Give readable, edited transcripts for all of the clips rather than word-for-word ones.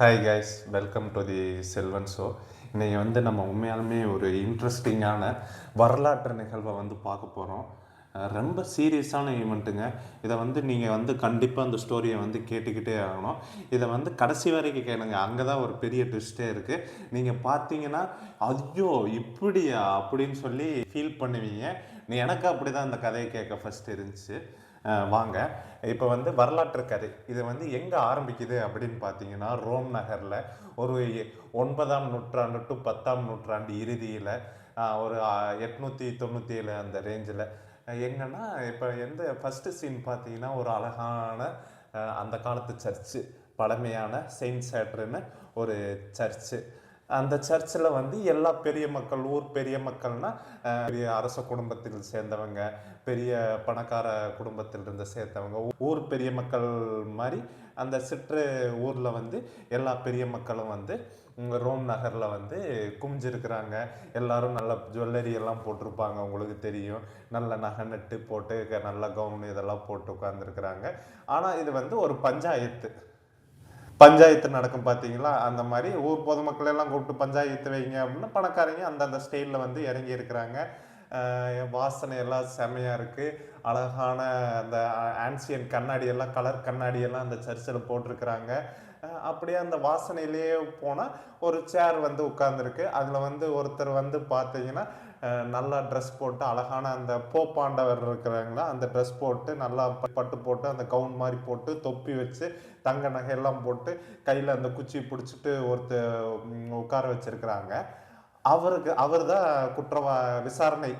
Hi guys, welcome to the Selvan show. இன்றைக்கி நம்ம உண்மையாலுமே ஒரு இன்ட்ரெஸ்டிங்கான வரலாற்று நிகழ்வை பார்க்க போகிறோம். ரொம்ப சீரியஸான ஈவெண்ட்டுங்க. இதை நீங்கள் கண்டிப்பாக அந்த ஸ்டோரியை கேட்டுக்கிட்டே ஆகணும். இதை கடைசி வரைக்கும் கேளுங்க. அங்கே தான் ஒரு பெரிய ட்விஸ்ட்டே இருக்குது. நீங்கள் பார்த்தீங்கன்னா ஐயோ இப்படியா அப்படின்னு சொல்லி ஃபீல் பண்ணுவீங்க. எனக்கு அப்படி தான் இந்த கதையை கேட்க ஃபஸ்ட்டு இருந்துச்சு. வாங்க, இப்போ வரலாற்று கதை. இது எங்கே ஆரம்பிக்குது அப்படின்னு பார்த்தீங்கன்னா, ரோம் நகரில் ஒரு 9ஆம் நூற்றாண்டு டு 10ஆம் நூற்றாண்டு இறுதியில் ஒரு 897 அந்த ரேஞ்சில். எங்கன்னா இப்போ ஃபஸ்ட்டு சீன் பார்த்தீங்கன்னா, ஒரு அழகான அந்த காலத்து சர்ச்சு, பழமையான செயின்ட் சேட்ருன்னு ஒரு சர்ச்சு. அந்த சர்ச்சில் எல்லா பெரிய மக்கள், ஊர் பெரிய மக்கள்னா பெரிய அரச குடும்பத்தில் சேர்ந்தவங்க, பெரிய பணக்கார குடும்பத்தில் இருந்து சேர்ந்தவங்க, ஊர் பெரிய மக்கள் மாதிரி அந்த சிற்று ஊரில் எல்லா பெரிய மக்களும் ரோம் நகரில் குமிஞ்சிருக்கிறாங்க. எல்லாரும் நல்ல ஜுவல்லரி எல்லாம் போட்டிருப்பாங்க, உங்களுக்கு தெரியும். நல்ல நகை நட்டு போட்டு நல்ல கவுன் இதெல்லாம் போட்டு உட்காந்துருக்குறாங்க. ஆனால் இது ஒரு பஞ்சாயத்து நடக்கும் பார்த்தீங்களா, அந்த மாதிரி ஊர் பொதுமக்கள் எல்லாம் கூப்பிட்டு பஞ்சாயத்து வைங்க அப்படின்னா பணக்காரங்க அந்தந்த ஸ்டைலில் இறங்கி இருக்கிறாங்க. வாசனை எல்லாம் செமையாக இருக்குது. அழகான அந்த ஆன்சியன் கண்ணாடி எல்லாம், கலர் கண்ணாடி எல்லாம் அந்த சர்ச்சில் போட்டிருக்கிறாங்க. அப்படியே அந்த வாசனையிலேயே போனால் ஒரு சேர் உட்காந்துருக்கு. அதில் ஒருத்தர் பார்த்தீங்கன்னா நல்லா ட்ரெஸ் போட்டு, அழகான அந்த போப்பாண்டவர் இருக்கிறாங்களா, அந்த ட்ரெஸ் போட்டு நல்லா பட்டு போட்டு, அந்த கவுன் மாதிரி போட்டு, தொப்பி வச்சு, தங்க நகையெல்லாம் போட்டு, கையில் அந்த குச்சி பிடிச்சிட்டு ஒருத்தர் உட்கார வச்சிருக்கிறாங்க. அவர் தான் விசாரணை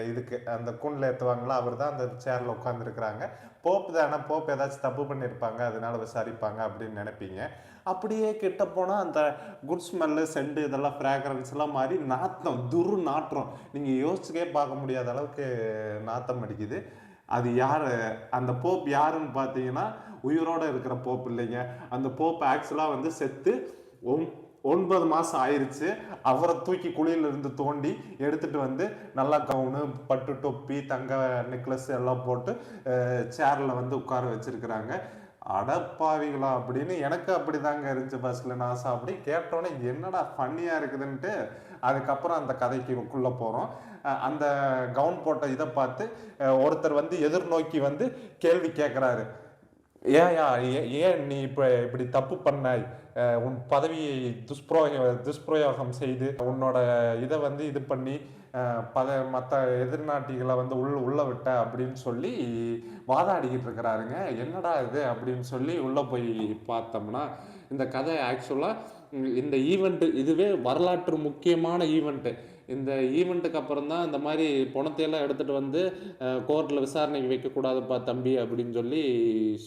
இதுக்கு அந்த கூண்டில் ஏற்றுவாங்களா, அவர் தான் அந்த சேரில் உட்காந்துருக்குறாங்க. போப்பு தானே, போப்பு ஏதாச்சும் தப்பு பண்ணியிருப்பாங்க, அதனால விசாரிப்பாங்க அப்படின்னு நினைப்பீங்க. அப்படியே கிட்ட போனால் அந்த குட் ஸ்மெல்லு, செண்டு, இதெல்லாம் ஃப்ராக்ரன்ஸ்லாம் மாதிரி நாற்றம், நாற்றம், நீங்கள் யோசிச்சுக்கே பார்க்க முடியாத அளவுக்கு நாற்றம் அடிக்குது. அது யார், அந்த போப் யாருன்னு பார்த்தீங்கன்னா, உயிரோடு இருக்கிற போப் இல்லைங்க. அந்த போப் ஆக்சுவலாக செத்து 9 மாதம் ஆயிடுச்சு. அவரை தூக்கி குழியிலிருந்து தோண்டி எடுத்துட்டு நல்லா கவுனு, பட்டு டொப்பி, தங்க நெக்லஸ் எல்லாம் போட்டு சேரில் உட்கார வச்சிருக்கிறாங்க. அடப்பாவிங்களா அப்படின்னு எனக்கு அப்படிதாங்க இருந்துச்சு பஸ்ஸில். நான் அப்படி கேட்டோன்னே என்னடா ஃபன்னியாக இருக்குதுன்ட்டு அதுக்கப்புறம் அந்த கதைக்குள்ளே போகிறோம். அந்த கவுன் போட்ட இதை பார்த்து ஒருத்தர் எதிர்நோக்கி கேள்வி கேட்குறாரு. ஏன் நீ இப்படி தப்பு பண்ணாய், உன் பதவியை துஷ்பிரயோகம் செய்து உன்னோட இதை இது பண்ணி மற்ற எதிர்நாட்டிகளை உள்ள விட்ட அப்படின்னு சொல்லி வாதாடிக்கிட்டு இருக்கிறாருங்க. என்னடா இது அப்படின்னு சொல்லி உள்ளே போய் பார்த்தோம்னா, இந்த கதை ஆக்சுவலாக இந்த ஈவெண்ட்டு இதுவே வரலாற்று முக்கியமான ஈவெண்ட்டு. இந்த ஈவெண்ட்டுக்கு அப்புறம் தான் இந்த மாதிரி பணத்தையெல்லாம் எடுத்துகிட்டு கோர்ட்டில் விசாரணைக்கு வைக்கக்கூடாதுப்பா தம்பி அப்படின்னு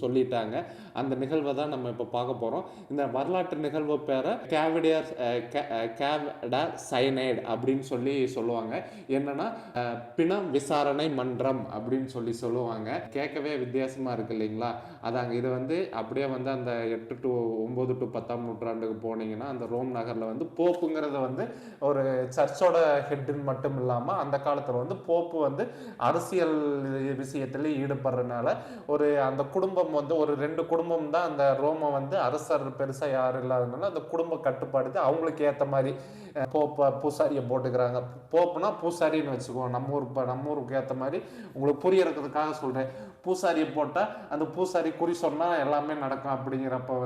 சொல்லிட்டாங்க. அந்த நிகழ்வை தான் நம்ம இப்போ பார்க்க போகிறோம். இந்த வரலாற்று நிகழ்வு பேரை கேவ்டா சைனைடு அப்படின்னு சொல்லுவாங்க. என்னன்னா பிணம் விசாரணை மன்றம் அப்படின்னு சொல்லுவாங்க. கேட்கவே வித்தியாசமாக இருக்கு இல்லைங்களா? அதாங்க இது அப்படியே அந்த 8 to 9 to 10ஆம் நூற்றாண்டுக்கு போனீங்கன்னா, அந்த ரோம் நகரில் போப்புங்கிறத ஒரு சர்ச்சோட ஹெட்டுன்னு மட்டும் இல்லாமல் அந்த காலத்தில் போப்பு அரசியல் விஷயத்தில் ஈடுபடுறதுனால அந்த குடும்பம் ஒரு 2 குடும்பம் தான் அந்த ரோமை அரசர் பெருசாக யாரும் இல்லாதனால அந்த குடும்ப கட்டுப்பாடு அவங்களுக்கு ஏற்ற மாதிரி போப்பை பூசாரியை போட்டுக்கிறாங்க. போப்புனா பூசாரின்னு வச்சுக்குவோம். நம்ம ஊருக்கு ஏற்ற மாதிரி உங்களுக்கு புரியறதுக்காக சொல்கிறேன். பூசாரியை போட்டால் அந்த பூசாரி குறி சொன்னால் எல்லாமே நடக்கும். அப்படிங்கிறப்ப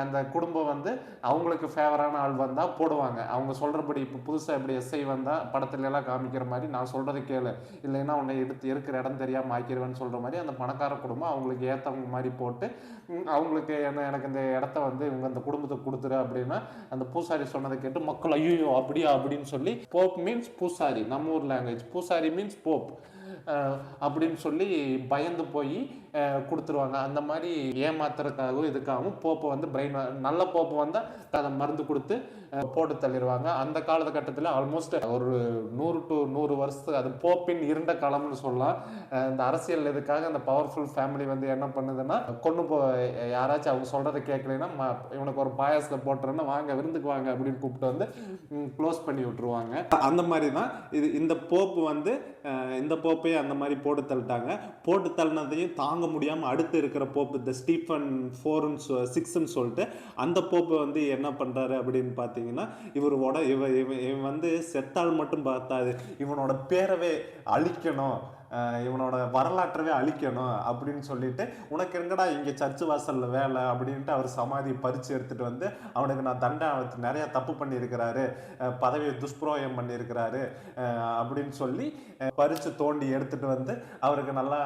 அந்த குடும்பம் அவங்களுக்கு ஃபேவரான ஆள் வந்தால் போடுவாங்க. அவங்க சொல்கிறபடி இப்போ புதுசாக இப்படி எஸ்ஐ வந்தால் படத்துல எல்லாம் காமிக்கிற மாதிரி நான் சொல்கிறது கேளு, இல்லைன்னா உன்னை இருக்கிற இடம் தெரியாமல் ஆக்கிடுவேன்னு சொல்கிற மாதிரி அந்த பணக்கார குடும்பம் அவங்களுக்கு ஏற்றவங்க மாதிரி போட்டு அவங்களுக்கு எனக்கு இந்த இடத்த இவங்க அந்த குடும்பத்துக்கு கொடுத்துரு அப்படின்னா அந்த பூசாரி சொன்னதை கேட்டு மக்கள் ஐயோ அப்படியா அப்படின்னு சொல்லி, போப் மீன்ஸ் பூசாரி, நம்ம ஊர் லாங்குவேஜ். பூசாரி மீன்ஸ் போப் அப்படின்னு சொல்லி பயந்து போய் கொடுத்துருவாங்க. அந்த மாதிரி ஏமாத்துறதுக்காகவும் இதுக்காகவும் போப்பை பிரெயின், நல்ல போப்பு வந்தால் அதை மருந்து கொடுத்து போட்டு தள்ளிடுவாங்க. அந்த காலகட்டத்தில் ஆல்மோஸ்ட் ஒரு 100 to 100 வருஷத்துக்கு அது போப்பின் இருண்ட காலம்னு சொல்லலாம். இந்த அரசியல் இதுக்காக அந்த பவர்ஃபுல் ஃபேமிலி என்ன பண்ணுதுன்னா, யாராச்சும் அவங்க சொல்கிறத கேட்கலைன்னா இவனுக்கு ஒரு பாயாசத்தை போட்டுறேன்னா வாங்க விருந்துக்கு வாங்க அப்படின்னு கூப்பிட்டு க்ளோஸ் பண்ணி விட்டுருவாங்க. அந்த மாதிரி தான் இந்த போப்பு இந்த போப்பையும் அந்த மாதிரி போட்டு தள்ளிட்டாங்க. போட்டு தள்ளினதையும் தாங்க தாங்க முடியாமல் அடுத்து இருக்கிற போப்பு இந்த ஸ்டீஃபன் 6ன்னு சொல்லிட்டு அந்த போப்பு வந்து என்ன பண்ணுறாரு அப்படின்னு பார்த்தீங்கன்னா, இவரோட இவன் வந்து செத்தால் மட்டும் பார்த்தாது, இவனோட பேரவே அழிக்கணும், இவனோட வரலாற்றவே அழிக்கணும் அப்படின்னு சொல்லிட்டு, உனக்கு எங்கடா இங்கே சர்ச்சு வாசலில் வேலை அப்படின்ட்டு அவர் சமாதி பறித்து எடுத்துகிட்டு வந்து அவனுக்கு நான் நிறையா தப்பு பண்ணியிருக்கிறாரு, பதவியை துஷ்பிரயோகம் பண்ணியிருக்கிறாரு அப்படின்னு சொல்லி பறித்து தோண்டி எடுத்துகிட்டு வந்து அவருக்கு நல்லா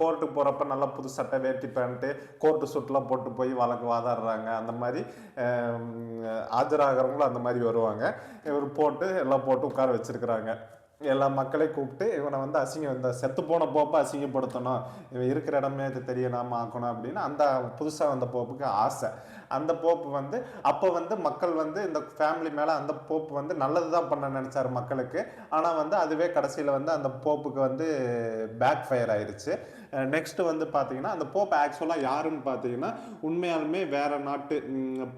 கோர்ட்டுக்கு போகிறப்ப நல்லா புது சட்டை வேட்டி பேண்ட்டு கோர்ட்டு சுட்டுலாம் போட்டு போய் வழக்கு வாதாடுறாங்க. அந்த மாதிரி ஆஜராகிறவங்களும் அந்த மாதிரி வருவாங்க. இவர் போட்டு எல்லாம் போட்டு உட்கார வச்சிருக்கிறாங்க. எல்லா மக்களையும் கூப்பிட்டு இவனை வந்து இந்த செத்து போன போப்பை அசிங்கப்படுத்தணும், இவன் இருக்கிற இடமே இது தெரியலாம ஆக்கணும் அப்படின்னு அந்த புதுசாக வந்த போப்புக்கு ஆசை. அந்த போப்பு வந்து அப்போ வந்து மக்கள் வந்து இந்த ஃபேமிலி மேலே அந்த போப்பு வந்து நல்லது தான் பண்ண நினச்சார் மக்களுக்கு. ஆனால் வந்து அதுவே கடைசியில் வந்து அந்த போப்புக்கு வந்து பேக் ஃபயர் ஆயிடுச்சு. நெக்ஸ்ட் வந்து பார்த்தீங்கன்னா அந்த போப் ஆக்சுவலாக யாருன்னு பார்த்தீங்கன்னா உண்மையாலுமே வேற நாட்டு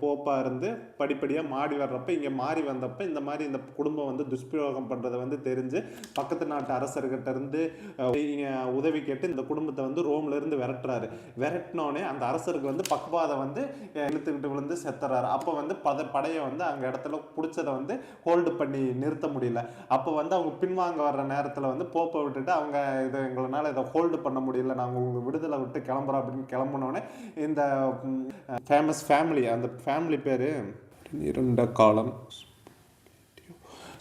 போப்பாக இருந்து படிப்படியாக மாறி வர்றப்ப இங்கே மாறி வந்தப்போ இந்த மாதிரி இந்த குடும்பம் வந்து துஷ்பிரயோகம் பண்ணுறதை வந்து தெரிஞ்சு பக்கத்து நாட்டு அரசர்கிட்ட இருந்து உதவி கேட்டு இந்த குடும்பத்தை வந்து ரோம்ல இருந்து விரட்டுறாரு. விரட்டினோடனே அந்த அரசருக்கு வந்து பக்கவாதம் வந்து இழுத்துக்கிட்டு விழுந்து செத்துறாரு. அப்போ வந்து படையை வந்து அங்கே இடத்துல பிடிச்சதை வந்து ஹோல்டு பண்ணி நிறுத்த முடியல. அப்போ வந்து அவங்க பின்வாங்க வர்ற நேரத்தில் வந்து போப்பை விட்டுட்டு அவங்க எங்களால் இதை ஹோல்டு பண்ண முடியல, நாங்கள் உங்கள் விடுதலை விட்டு கிளம்புறோம் அப்படின்னு கிளம்பினோடனே இந்த ஃபேமஸ் ஃபேமிலி, அந்த ஃபேமிலி பேர் இருண்ட காலம்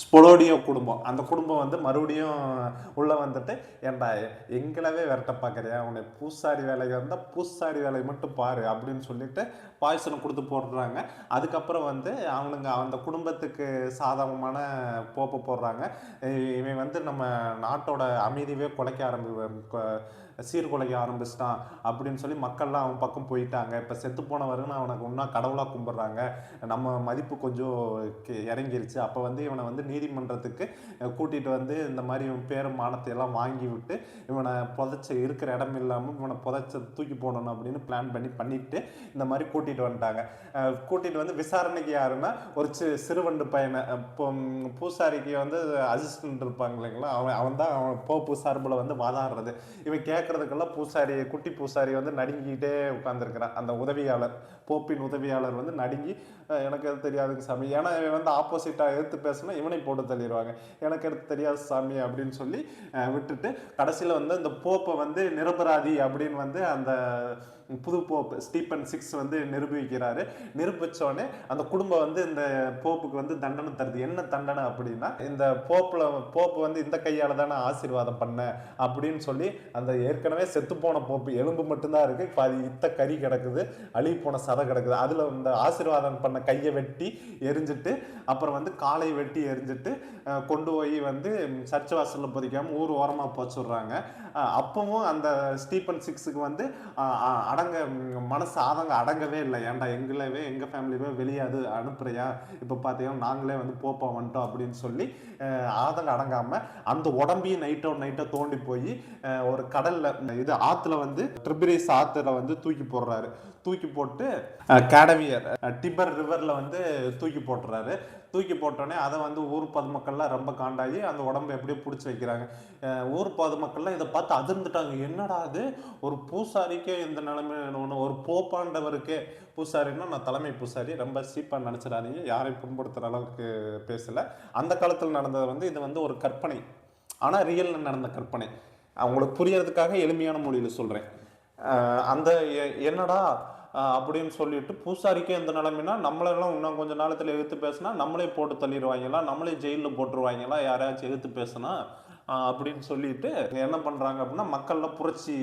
ஸ்பொலோடியோ குடும்பம், அந்த குடும்பம் வந்து மறுபடியும் உள்ளே வந்துட்டு ஏன்டா எங்களவே விரட்ட பார்க்குறியா, உன்னை பூசாரி வேலைக்கு வந்தால் பூசாரி வேலையை மட்டும் பாரு அப்படின்னு சொல்லிட்டு பாய்சனை கொடுத்து போடுறாங்க. அதுக்கப்புறம் வந்து அவனுங்க அந்த குடும்பத்துக்கு சாதகமான போப்பை போடுறாங்க. இவன் வந்து நம்ம நாட்டோட அமைதியவே சீர்குலைக்க ஆரம்பிச்சிட்டான் அப்படின்னு சொல்லி மக்கள்லாம் அவன் பக்கம் போயிட்டாங்க. இப்போ செத்து போனவருன்னு அவனுக்கு இன்னும் கடவுளாக கும்பிட்றாங்க, நம்ம மதிப்பு கொஞ்சம் இறங்கிருச்சு. அப்போ வந்து இவனை வந்து நீதிமன்றத்துக்கு கூட்டிகிட்டு வந்து இந்த மாதிரி இவன் பேரும் மானத்தை எல்லாம் வாங்கி விட்டு இவனை இருக்கிற இடம் இல்லாமல் இவனை தூக்கி போடணும் அப்படின்னு பிளான் பண்ணிட்டு இந்த மாதிரி கூட்டிகிட்டு வந்துட்டாங்க. கூட்டிகிட்டு வந்து விசாரணைக்கு யாருன்னா ஒரு சிறுவண்டு பையனை, இப்போ பூசாரிக்கு வந்து அசிஸ்டன்ட் இருப்பாங்க இல்லைங்களா, அவன் தான் போப்பு சார்பில் வந்து வாதாடுறது. இவன் கேட்கறதுக்கெல்லாம் குட்டி பூசாரி வந்து நடுங்கிக்கிட்டே உட்காந்துருக்கிறான். அந்த உதவியாளர், போப்பின் உதவியாளர் வந்து நடுங்கி எனக்கு எது தெரியாதுங்க சாமி, ஏன்னா இவன் வந்து ஆப்போசிட்டாக எடுத்து பேசினா இவனை போட்டு தள்ளிடுவாங்க, எனக்கு எடுத்து தெரியாது சாமி அப்படின்னு சொல்லி விட்டுட்டு கடைசியில் வந்து இந்த போப்பை வந்து நிரபராதி அப்படின்னு வந்து அந்த புது போப்பு ஸ்டீஃபன் 6 வந்து நிரூபிக்கிறாரு. நிரூபித்தோடனே அந்த குடும்பம் வந்து இந்த போப்புக்கு வந்து தண்டனை தருது. என்ன தண்டனை அப்படின்னா, இந்த போப்பு வந்து இந்த கையால் தானே ஆசீர்வாதம் பண்ண அப்படின்னு சொல்லி அந்த ஏற்கனவே செத்துப்போன போப்பு எலும்பு மட்டும்தான் இருக்கு, பாதி கறி கிடக்குது, அழுகி போன சதை கிடக்குது, அதில் இந்த ஆசீர்வாதம் பண்ண கையை வெட்டி எரிஞ்சிட்டு அப்புறம் வந்து காலை வெட்டி எரிஞ்சிட்டு கொண்டு போய் வந்து சர்ச் வாசலில் பொதிக்காமல் ஊர் ஓரமாக போச்சுடுறாங்க. அப்பவும் அந்த ஸ்டீஃபன் 6க்கு வந்து மனசு அடங்கவே இல்லை. ஏன்டா எங்கள் ஃபேமிலியே வெளியே அது அனுப்புறியா, இப்போ பார்த்தீங்கன்னா நாங்களே வந்து போப்பா வந்துட்டோம் அப்படின்னு சொல்லி அடங்காமல் அந்த உடம்பையும் நைட்டோ தோண்டி போய் ஒரு கடலில் ஆற்றுல வந்து ட்ரிபிரிஸ் ஆற்றுல வந்து தூக்கி போட்டு கேடவியர் டிபர் ரிவரில் வந்து தூக்கி போட்டுறாரு. தூக்கி போட்டோடனே அதை வந்து ஊர் பொதுமக்கள்லாம் ரொம்ப காண்டாகி அந்த உடம்பை எப்படியோ பிடிச்சி வைக்கிறாங்க. ஊர் பொதுமக்கள்லாம் இதை பார்த்து அதிர்ந்துட்டாங்க. என்னடா அது, ஒரு பூசாரிக்கே இந்த நிலைமை, ஒரு போப்பாண்டவருக்கே, பூசாரின்னா நான் தலைமை பூசாரி, ரொம்ப சீப்பாக நினச்சிடாதீங்க, யாரையும் புண்படுத்துகிற அளவுக்கு பேசலை. அந்த காலத்தில் நடந்தது வந்து இது வந்து ஒரு கற்பனை, ஆனால் ரியலில் நடந்த கற்பனை. அவங்களுக்கு புரியறதுக்காக எளிமையான மொழியில் சொல்கிறேன். அந்த என்னடா அப்படின்னு சொல்லிட்டு பூசாரிக்கே இந்த நிலைமைனா நம்மளெல்லாம் இன்னும் கொஞ்சம் நாளத்தில் எதிர்த்து பேசினா நம்மளே போட்டு தள்ளிடுவாங்களா, நம்மளே ஜெயிலில் போட்டுருவாங்களா யாரையாச்சும் எதிர்த்து பேசினா அப்படின்னு சொல்லிட்டு என்ன பண்ணுறாங்க அப்படின்னா மக்கள்லாம் புரட்சி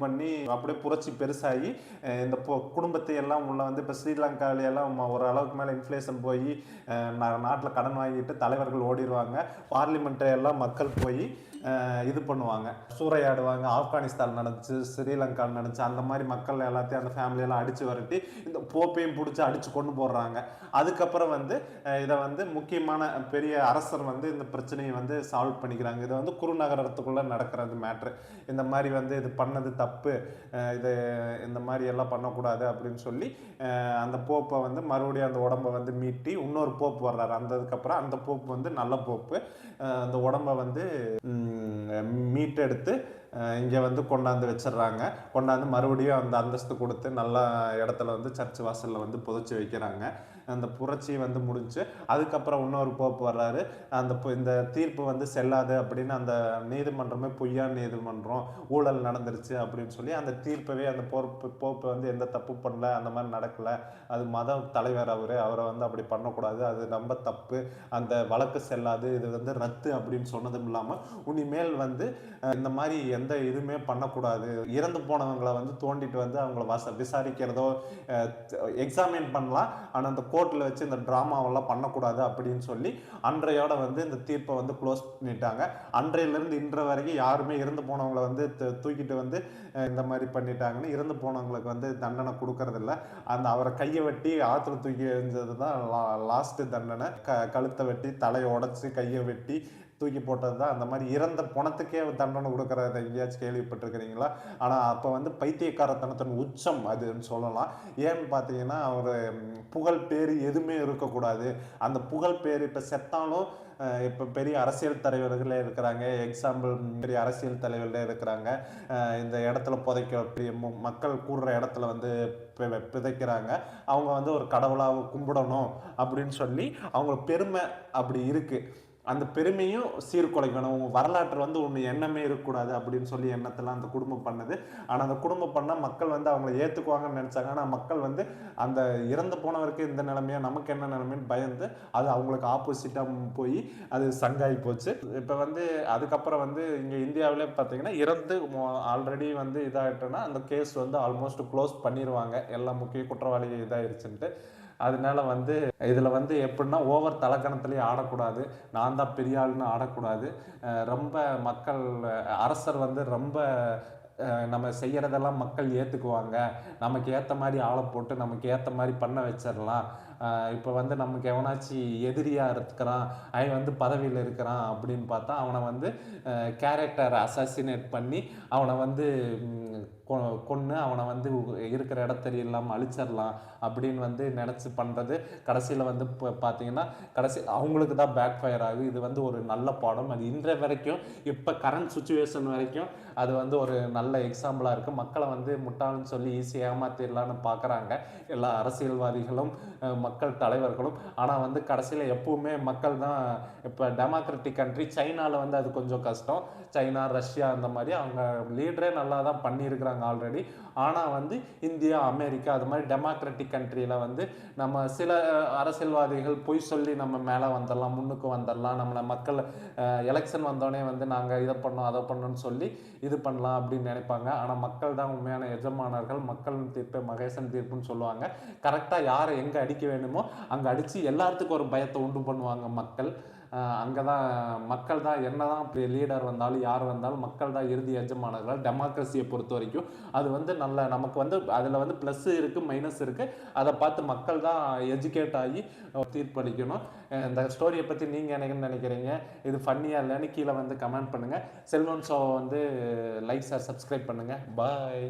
பண்ணி அப்படியே புரட்சி பெருசாகி இந்த குடும்பத்தை எல்லாம் உள்ள வந்து இப்போ ஸ்ரீலங்காவிலையெல்லாம் ஒரு அளவுக்கு மேலே இன்ஃப்ளேஷன் போய் நாட்டில் கடன் வாங்கிட்டு தலைவர்கள் ஓடிடுவாங்க. பார்லிமெண்ட்டை எல்லாம் மக்கள் போய் இது பண்ணுவாங்க, சூறையாடுவாங்க. ஆப்கானிஸ்தான் நடந்துச்சு, ஸ்ரீலங்கா நடந்துச்சு. அந்த மாதிரி மக்கள் எல்லாத்தையும் அந்த ஃபேமிலியெல்லாம் அடித்து வரட்டி இந்த போப்பையும் பிடிச்சி அடித்து கொண்டு போடுறாங்க. அதுக்கப்புறம் வந்து இதை வந்து முக்கியமான பெரிய அரசர் வந்து இந்த பிரச்சனையை வந்து சால்வ் பண்ணிக்கிறாங்க. இதை வந்து குறுநகரத்துக்குள்ளே நடக்கிறது மேட்ரு. இந்த மாதிரி வந்து இது பண்ணது தப்பு, இது இந்த மாதிரி எல்லாம் பண்ணக்கூடாது அப்படின்னு சொல்லி அந்த போப்பை வந்து மறுபடியும் அந்த உடம்பை வந்து மீட்டி இன்னொரு போப்பு வர்றாரு. அதுக்கப்புறம் அந்த போப்பு வந்து நல்ல போப்பு அந்த உடம்பை வந்து மீட்டெடுத்து இங்கே வந்து கொண்டாந்து வச்சிடுறாங்க. கொண்டாந்து மறுபடியும் அந்த அந்தஸ்து கொடுத்து நல்ல இடத்துல வந்து சர்ச் வாசலில் வந்து புதைச்சி வைக்கிறாங்க. அந்த புரட்சி வந்து முடிஞ்சு அதுக்கப்புறம் இன்னொரு போப்பு வர்றாரு. இந்த தீர்ப்பு வந்து செல்லாது அப்படின்னு அந்த நீதிமன்றமே பொய்யான நீதிமன்றம், ஊழல் நடந்துருச்சு அப்படின்னு சொல்லி அந்த தீர்ப்பவே அந்த போப்பு வந்து எந்த தப்பு பண்ணல, அந்த மாதிரி நடக்கல, அது மத தலைவர் அவரை வந்து அப்படி பண்ணக்கூடாது, அது ரொம்ப தப்பு, அந்த வழக்கு செல்லாது, இது வந்து ரத்து அப்படின்னு சொன்னதும் இல்லாமல் இனிமேல் வந்து இந்த மாதிரி எந்த இதுவுமே பண்ணக்கூடாது, இறந்து போனவங்களை வந்து தோண்டிட்டு வந்து அவங்கள விசாரிக்கிறதோ எக்ஸாமின் பண்ணலாம், ஆனால் அந்த கோர்ட்டில் வச்சு இந்த ட்ராமாவெல்லாம் பண்ணக்கூடாது அப்படின்னு சொல்லி அன்றையோட வந்து இந்த தீர்ப்பை வந்து க்ளோஸ் பண்ணிட்டாங்க. அன்றையிலேருந்து இன்ற வரைக்கும் யாருமே இறந்து போனவங்களை வந்து தூக்கிட்டு வந்து இந்த மாதிரி பண்ணிட்டாங்கன்னு இறந்து போனவங்களுக்கு வந்து தண்டனை கொடுக்கறதில்ல. அவரை கையை வெட்டி ஆற்றுல தூக்கி எறிஞ்சது தான் லாஸ்ட் தண்டனை. கழுத்தை வெட்டி தலையை உடச்சி கையை வெட்டி தூக்கி போட்டது தான். அந்த மாதிரி இறந்த பணத்துக்கே தண்டனை கொடுக்கறத எங்கேயாச்சும் கேள்விப்பட்டிருக்கிறீங்களா? ஆனால் அப்போ வந்து பைத்தியக்காரத்தனத்தின் உச்சம் அதுன்னு சொல்லலாம். ஏன்னு பார்த்தீங்கன்னா அவர் புகழ் பேர் எதுவுமே இருக்கக்கூடாது. அந்த புகழ் பேர் இப்போ செத்தாலும் இப்போ பெரிய அரசியல் தலைவர்களே இருக்கிறாங்க. எக்ஸாம்பிள் பெரிய அரசியல் தலைவர்களே இருக்கிறாங்க. இந்த இடத்துல புதைக்க மக்கள் கூடுற இடத்துல வந்து பிதைக்கிறாங்க. அவங்க வந்து ஒரு கடவுளாக கும்பிடணும் அப்படின்னு சொல்லி அவங்க பெருமை அப்படி இருக்குது. அந்த பெருமையும் சீர்குலைக்கணும், வரலாற்று வந்து ஒன்று எண்ணமே இருக்கக்கூடாது அப்படின்னு சொல்லி எண்ணத்தெல்லாம் அந்த குடும்பம் பண்ணுது. ஆனால் அந்த குடும்பம் பண்ணால் மக்கள் வந்து அவங்கள ஏற்றுக்குவாங்கன்னு நினச்சாங்க. ஆனால் மக்கள் வந்து அந்த இறந்து போனவருக்கு இந்த நிலைமையா, நமக்கு என்ன நிலைமைன்னு பயந்து அது அவங்களுக்கு ஆப்போசிட்டாக போய் அது சங்காகி போச்சு. இப்போ வந்து அதுக்கப்புறம் வந்து இங்கே இந்தியாவிலே பார்த்தீங்கன்னா இறந்து ஆல்ரெடி வந்து இதாகிட்டோன்னா அந்த கேஸ் வந்து ஆல்மோஸ்ட் க்ளோஸ் பண்ணிடுவாங்க, எல்லா முக்கிய குற்றவாளிகள் இதாகிடுச்சுன்ட்டு. அதனால வந்து இதில் வந்து எப்படின்னா ஓவர் தலக்கணத்துலேயே ஆடக்கூடாது, நான் தான் பெரிய ஆளுன்னு ஆடக்கூடாது. ரொம்ப மக்கள் அரசர் வந்து ரொம்ப நம்ம செய்கிறதெல்லாம் மக்கள் ஏற்றுக்குவாங்க, நமக்கு ஏற்ற மாதிரி ஆளை போட்டு நமக்கு ஏற்ற மாதிரி பண்ண வச்சிடலாம். இப்போ வந்து நமக்கு எவனாச்சும் எதிரியாக இருக்கிறான், அவன் வந்து பதவியில் இருக்கிறான் அப்படின்னு பார்த்தா அவனை வந்து கேரக்டர் அசாசினேட் பண்ணி அவனை வந்து கொன்று அவனை வந்து இருக்கிற இடத்தறி இல்லாமல் அழிச்சிடலாம் அப்படின்னு வந்து நினச்சி பண்ணுறது கடைசியில் வந்து இப்போ பார்த்தீங்கன்னா கடைசி அவங்களுக்கு தான் பேக் ஃபயர் ஆகுது. இது வந்து ஒரு நல்ல பாடம். அது இன்றைய வரைக்கும் இப்போ கரண்ட் சுச்சுவேஷன் வரைக்கும் அது வந்து ஒரு நல்ல எக்ஸாம்பிளாக இருக்குது. மக்களை வந்து முட்டாள்னு சொல்லி ஈஸியாக ஏமாத்திடலான்னு பார்க்குறாங்க எல்லா அரசியல்வாதிகளும் மக்கள் தலைவர்களும். ஆனால் வந்து கடைசியில் எப்பவுமே மக்கள் தான். இப்போ டெமோக்ராட்டிக் கண்ட்ரி சைனாவில் வந்து அது கொஞ்சம் கஷ்டம். சைனா, ரஷ்யா அந்த மாதிரி அவங்க லீடரே நல்லா தான் பண்ணியிருக்கிறாங்க ஆல்ரெடி. ஆனால் வந்து இந்தியா, அமெரிக்கா அது மாதிரி டெமோக்ராட்டிக் கண்ட்ரியில் வந்து நம்ம சில அரசியல்வாதிகள் பொய் சொல்லி நம்ம மேலே வந்துடலாம், முன்னுக்கு வந்துடலாம், நம்மளை மக்கள் எலெக்ஷன் வந்தோடனே வந்து நாங்கள் இதை பண்ணோம் அதை பண்ணோன்னு சொல்லி இது பண்ணலாம் அப்படின்னு நினைப்பாங்க. ஆனால் மக்கள் தான் உண்மையான எஜமானர்கள். மக்கள் தீர்ப்பு மகேசன் தீர்ப்புன்னு சொல்லுவாங்க. கரெக்டாக யாரை எங்கே அடிக்க வேணுமோ அங்கே அடித்து எல்லாத்துக்கும் ஒரு பயத்தை உண்டு பண்ணுவாங்க மக்கள். அங்கே தான் மக்கள் தான் என்ன தான் இப்போ லீடர் வந்தாலும் யார் வந்தாலும் மக்கள் தான் இறுதி எஜமானர்கள். டெமோக்ரஸியை பொறுத்த வரைக்கும் அது வந்து நல்ல நமக்கு வந்து அதில் வந்து ப்ளஸ் இருக்குது, மைனஸ் இருக்குது. அதை பார்த்து மக்கள் தான் எஜுகேட் ஆகி தீர்ப்பளிக்கணும். இந்த ஸ்டோரியை பற்றி நீங்கள் என்ன நினைக்கிறீங்க? இது ஃபன்னியாக இல்லைன்னு கீழே வந்து கமெண்ட் பண்ணுங்கள். செல்வன் ஷோவை வந்து லைக், ஷேர், சப்ஸ்கிரைப் பண்ணுங்கள். பாய்.